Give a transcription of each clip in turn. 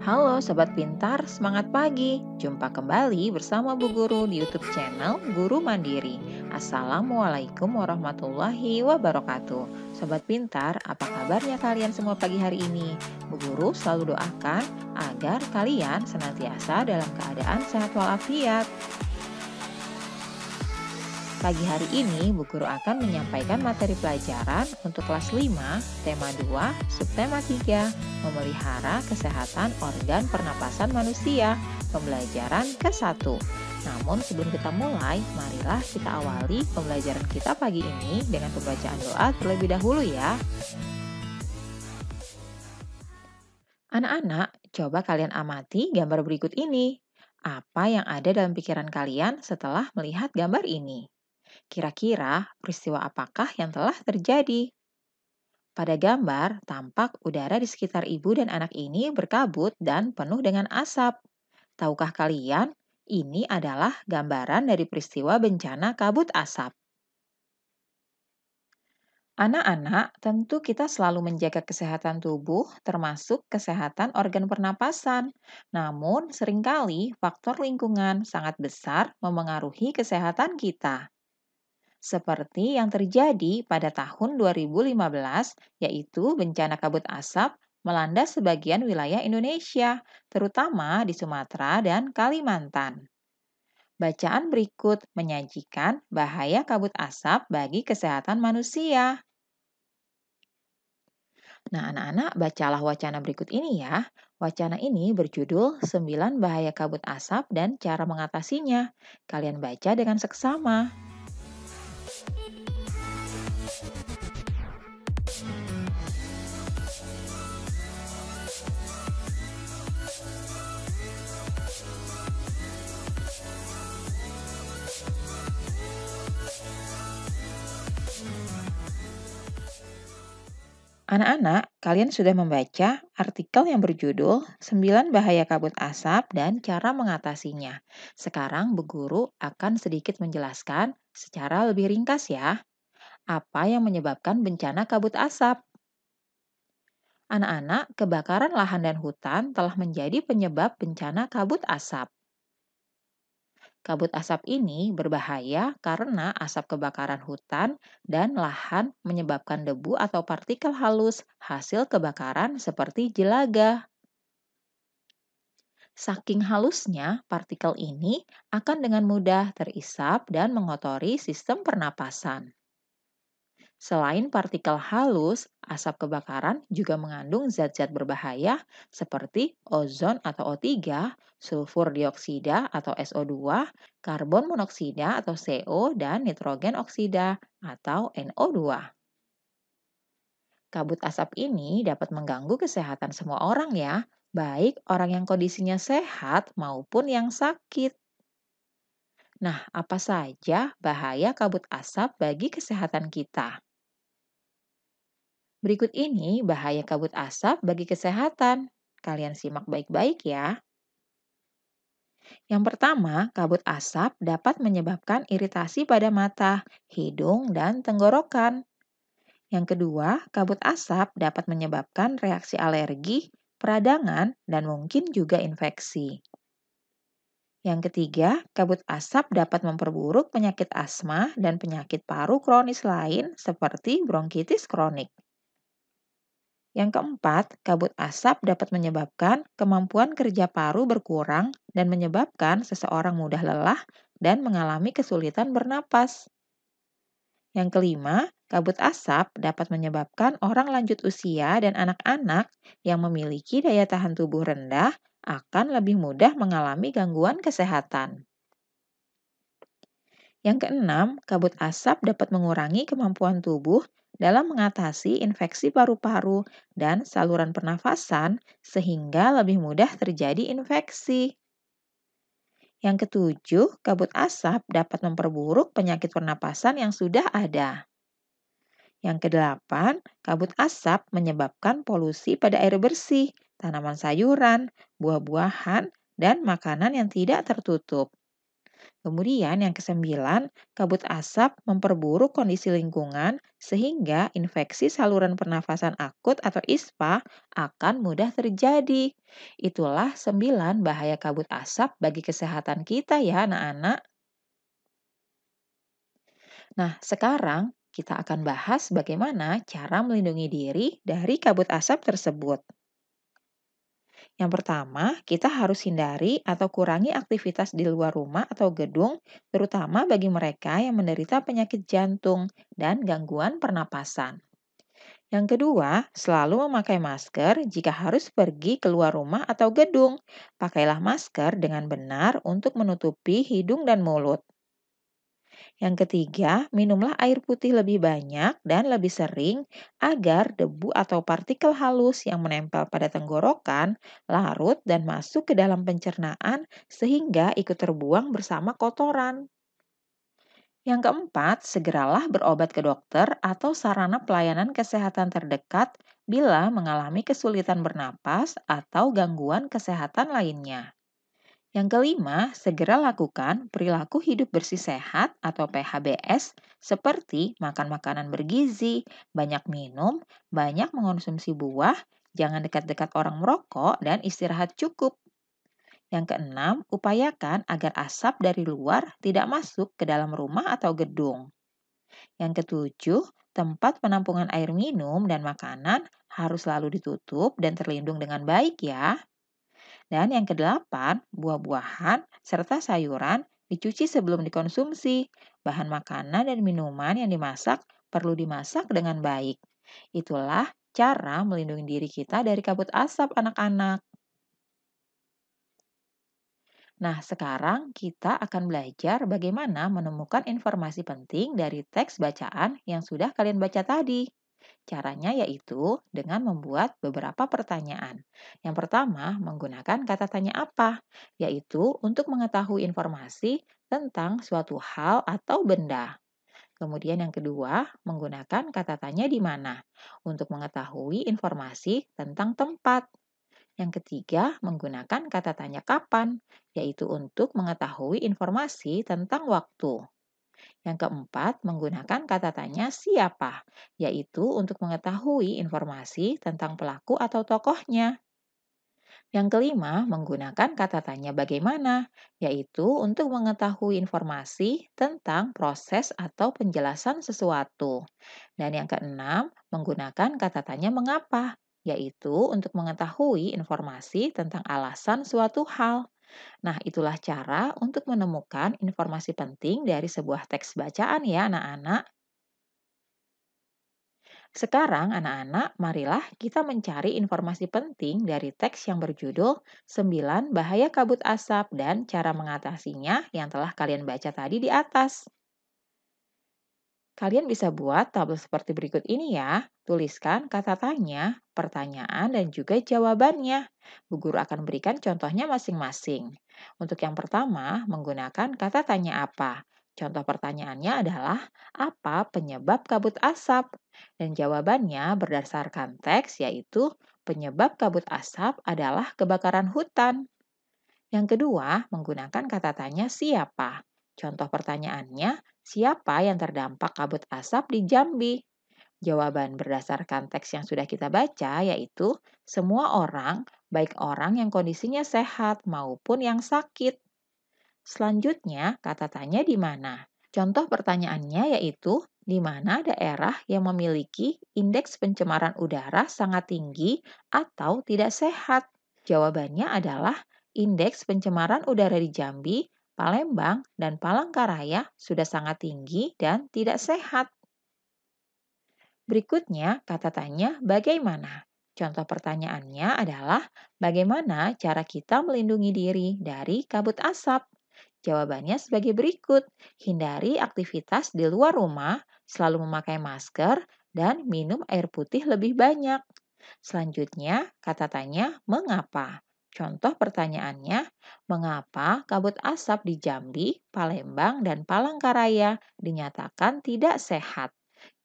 Halo Sobat Pintar, semangat pagi. Jumpa kembali bersama Bu Guru di YouTube channel Guru Mandiri. Assalamualaikum warahmatullahi wabarakatuh. Sobat Pintar, apa kabarnya kalian semua pagi hari ini? Bu Guru selalu doakan agar kalian senantiasa dalam keadaan sehat walafiat. Pagi hari ini, Bu Guru akan menyampaikan materi pelajaran untuk kelas 5, tema 2, subtema 3, memelihara kesehatan organ pernapasan manusia, pembelajaran ke-1. Namun sebelum kita mulai, marilah kita awali pembelajaran kita pagi ini dengan pembacaan doa terlebih dahulu ya. Anak-anak, coba kalian amati gambar berikut ini. Apa yang ada dalam pikiran kalian setelah melihat gambar ini? Kira-kira peristiwa apakah yang telah terjadi? Pada gambar, tampak udara di sekitar ibu dan anak ini berkabut dan penuh dengan asap. Tahukah kalian, ini adalah gambaran dari peristiwa bencana kabut asap. Anak-anak, tentu kita selalu menjaga kesehatan tubuh, termasuk kesehatan organ pernapasan. Namun, seringkali faktor lingkungan sangat besar memengaruhi kesehatan kita. Seperti yang terjadi pada tahun 2015, yaitu bencana kabut asap melanda sebagian wilayah Indonesia, terutama di Sumatera dan Kalimantan. Bacaan berikut menyajikan bahaya kabut asap bagi kesehatan manusia. Nah, anak-anak, bacalah wacana berikut ini ya. Wacana ini berjudul 9 bahaya kabut asap dan cara mengatasinya. Kalian baca dengan seksama. Anak-anak, kalian sudah membaca artikel yang berjudul 9 bahaya kabut asap dan cara mengatasinya. Sekarang Bu Guru akan sedikit menjelaskan secara lebih ringkas ya, apa yang menyebabkan bencana kabut asap. Anak-anak, kebakaran lahan dan hutan telah menjadi penyebab bencana kabut asap. Kabut asap ini berbahaya karena asap kebakaran hutan dan lahan menyebabkan debu atau partikel halus hasil kebakaran seperti jelaga. Saking halusnya, partikel ini akan dengan mudah terisap dan mengotori sistem pernapasan. Selain partikel halus, asap kebakaran juga mengandung zat-zat berbahaya seperti ozon atau O3, sulfur dioksida atau SO2, karbon monoksida atau CO, dan nitrogen oksida atau NO2. Kabut asap ini dapat mengganggu kesehatan semua orang ya, baik orang yang kondisinya sehat maupun yang sakit. Nah, apa saja bahaya kabut asap bagi kesehatan kita? Berikut ini bahaya kabut asap bagi kesehatan. Kalian simak baik-baik ya. Yang pertama, kabut asap dapat menyebabkan iritasi pada mata, hidung, dan tenggorokan. Yang kedua, kabut asap dapat menyebabkan reaksi alergi, peradangan, dan mungkin juga infeksi. Yang ketiga, kabut asap dapat memperburuk penyakit asma dan penyakit paru kronis lain seperti bronkitis kronik. Yang keempat, kabut asap dapat menyebabkan kemampuan kerja paru berkurang dan menyebabkan seseorang mudah lelah dan mengalami kesulitan bernapas. Yang kelima, kabut asap dapat menyebabkan orang lanjut usia dan anak-anak yang memiliki daya tahan tubuh rendah akan lebih mudah mengalami gangguan kesehatan. Yang keenam, kabut asap dapat mengurangi kemampuan tubuh dalam mengatasi infeksi paru-paru dan saluran pernafasan sehingga lebih mudah terjadi infeksi. Yang ketujuh, kabut asap dapat memperburuk penyakit pernapasan yang sudah ada. Yang kedelapan, kabut asap menyebabkan polusi pada air bersih, tanaman sayuran, buah-buahan, dan makanan yang tidak tertutup. Kemudian yang kesembilan, kabut asap memperburuk kondisi lingkungan sehingga infeksi saluran pernafasan akut atau ISPA akan mudah terjadi. Itulah 9 bahaya kabut asap bagi kesehatan kita ya anak-anak. Nah, sekarang kita akan bahas bagaimana cara melindungi diri dari kabut asap tersebut. Yang pertama, kita harus hindari atau kurangi aktivitas di luar rumah atau gedung, terutama bagi mereka yang menderita penyakit jantung dan gangguan pernapasan. Yang kedua, selalu memakai masker jika harus pergi keluar rumah atau gedung. Pakailah masker dengan benar untuk menutupi hidung dan mulut. Yang ketiga, minumlah air putih lebih banyak dan lebih sering agar debu atau partikel halus yang menempel pada tenggorokan larut dan masuk ke dalam pencernaan sehingga ikut terbuang bersama kotoran. Yang keempat, segeralah berobat ke dokter atau sarana pelayanan kesehatan terdekat bila mengalami kesulitan bernapas atau gangguan kesehatan lainnya. Yang kelima, segera lakukan perilaku hidup bersih sehat atau PHBS seperti makan makanan bergizi, banyak minum, banyak mengonsumsi buah, jangan dekat-dekat orang merokok, dan istirahat cukup. Yang keenam, upayakan agar asap dari luar tidak masuk ke dalam rumah atau gedung. Yang ketujuh, tempat penampungan air minum dan makanan harus selalu ditutup dan terlindung dengan baik ya. Dan yang kedelapan, buah-buahan serta sayuran dicuci sebelum dikonsumsi. Bahan makanan dan minuman yang dimasak perlu dimasak dengan baik. Itulah cara melindungi diri kita dari kabut asap anak-anak. Nah, sekarang kita akan belajar bagaimana menemukan informasi penting dari teks bacaan yang sudah kalian baca tadi. Caranya yaitu dengan membuat beberapa pertanyaan. Yang pertama, menggunakan kata tanya apa, yaitu untuk mengetahui informasi tentang suatu hal atau benda. Kemudian yang kedua, menggunakan kata tanya di mana untuk mengetahui informasi tentang tempat. Yang ketiga, menggunakan kata tanya kapan, yaitu untuk mengetahui informasi tentang waktu. Yang keempat, menggunakan kata tanya siapa, yaitu untuk mengetahui informasi tentang pelaku atau tokohnya. Yang kelima, menggunakan kata tanya bagaimana, yaitu untuk mengetahui informasi tentang proses atau penjelasan sesuatu. Dan yang keenam, menggunakan kata tanya mengapa, yaitu untuk mengetahui informasi tentang alasan suatu hal. Nah, itulah cara untuk menemukan informasi penting dari sebuah teks bacaan ya, anak-anak. Sekarang, anak-anak, marilah kita mencari informasi penting dari teks yang berjudul 9 Bahaya Kabut Asap dan Cara Mengatasinya yang telah kalian baca tadi di atas. Kalian bisa buat tabel seperti berikut ini ya. Tuliskan kata tanya, pertanyaan, dan juga jawabannya. Bu Guru akan berikan contohnya masing-masing. Untuk yang pertama, menggunakan kata tanya apa. Contoh pertanyaannya adalah, apa penyebab kabut asap? Dan jawabannya berdasarkan teks yaitu, penyebab kabut asap adalah kebakaran hutan. Yang kedua, menggunakan kata tanya siapa. Contoh pertanyaannya, siapa yang terdampak kabut asap di Jambi? Jawaban berdasarkan teks yang sudah kita baca yaitu semua orang, baik orang yang kondisinya sehat maupun yang sakit. Selanjutnya, kata tanya di mana? Contoh pertanyaannya yaitu di mana daerah yang memiliki indeks pencemaran udara sangat tinggi atau tidak sehat? Jawabannya adalah indeks pencemaran udara di Jambi, Palembang, dan Palangkaraya sudah sangat tinggi dan tidak sehat. Berikutnya, kata tanya bagaimana? Contoh pertanyaannya adalah bagaimana cara kita melindungi diri dari kabut asap? Jawabannya sebagai berikut. Hindari aktivitas di luar rumah, selalu memakai masker, dan minum air putih lebih banyak. Selanjutnya, kata tanya mengapa? Contoh pertanyaannya, mengapa kabut asap di Jambi, Palembang, dan Palangkaraya dinyatakan tidak sehat?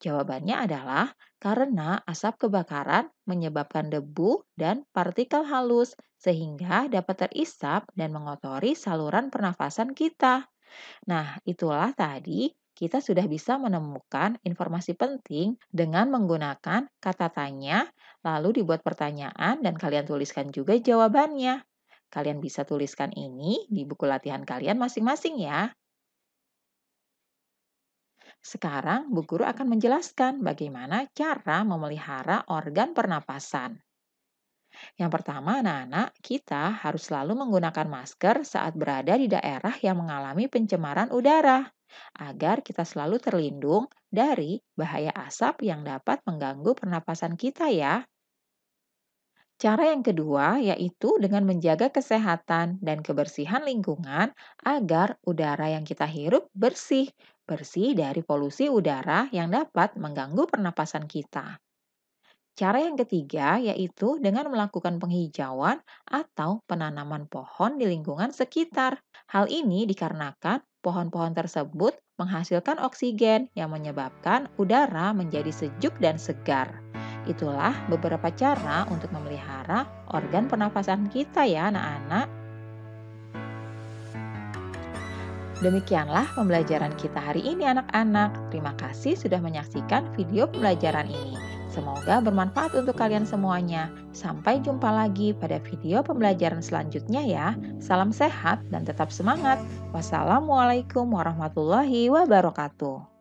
Jawabannya adalah karena asap kebakaran menyebabkan debu dan partikel halus sehingga dapat terisap dan mengotori saluran pernafasan kita. Nah, itulah tadi kita sudah bisa menemukan informasi penting dengan menggunakan kata tanya, lalu dibuat pertanyaan dan kalian tuliskan juga jawabannya. Kalian bisa tuliskan ini di buku latihan kalian masing-masing ya. Sekarang, Bu Guru akan menjelaskan bagaimana cara memelihara organ pernapasan. Yang pertama, anak-anak, kita harus selalu menggunakan masker saat berada di daerah yang mengalami pencemaran udara, agar kita selalu terlindung dari bahaya asap yang dapat mengganggu pernapasan kita ya. Cara yang kedua yaitu dengan menjaga kesehatan dan kebersihan lingkungan agar udara yang kita hirup bersih, bersih dari polusi udara yang dapat mengganggu pernapasan kita. Cara yang ketiga yaitu dengan melakukan penghijauan atau penanaman pohon di lingkungan sekitar. Hal ini dikarenakan pohon-pohon tersebut menghasilkan oksigen yang menyebabkan udara menjadi sejuk dan segar. Itulah beberapa cara untuk memelihara organ pernafasan kita ya anak-anak. Demikianlah pembelajaran kita hari ini anak-anak. Terima kasih sudah menyaksikan video pembelajaran ini. Semoga bermanfaat untuk kalian semuanya. Sampai jumpa lagi pada video pembelajaran selanjutnya ya. Salam sehat dan tetap semangat. Wassalamualaikum warahmatullahi wabarakatuh.